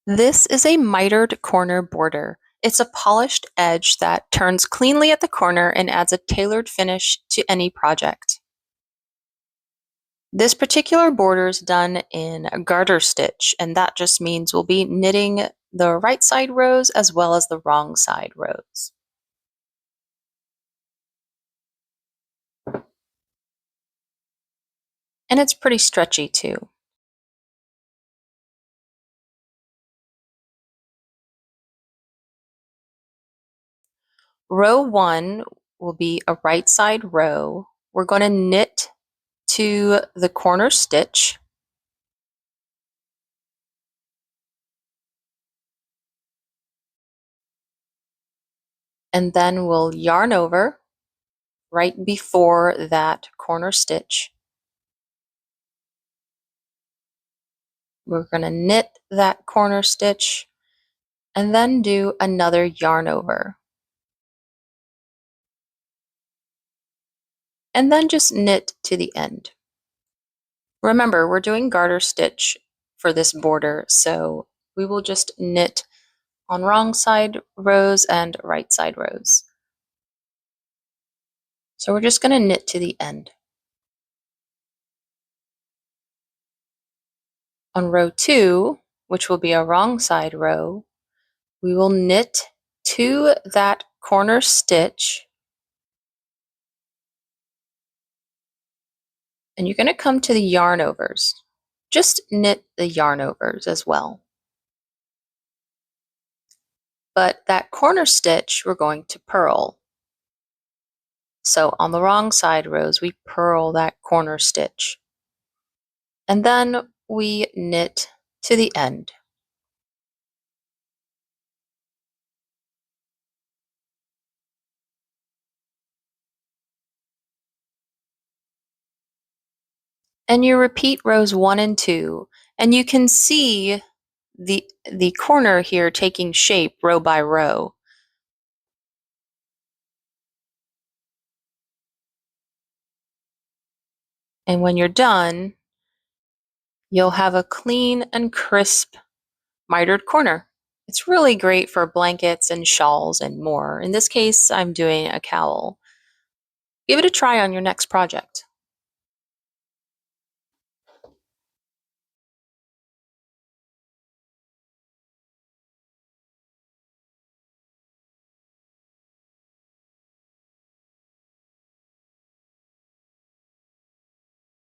This is a mitered corner border. It's a polished edge that turns cleanly at the corner and adds a tailored finish to any project. This particular border is done in a garter stitch, and that just means we'll be knitting the right side rows as well as the wrong side rows. And it's pretty stretchy too. Row 1 will be a right side row. We're going to knit to the corner stitch. And then we'll yarn over right before that corner stitch. We're going to knit that corner stitch and then do another yarn over. And then just knit to the end. Remember, we're doing garter stitch for this border, so we will just knit on wrong side rows and right side rows. So we're just going to knit to the end. On row 2, which will be a wrong side row, we will knit to that corner stitch, and you're going to come to the yarn overs. Just knit the yarn overs as well. But that corner stitch we're going to purl. So on the wrong side rows, we purl that corner stitch. And then we knit to the end. And you repeat rows 1 and 2, and you can see the corner here taking shape row by row. And when you're done, you'll have a clean and crisp mitered corner. It's really great for blankets and shawls and more. In this case, I'm doing a cowl. Give it a try on your next project.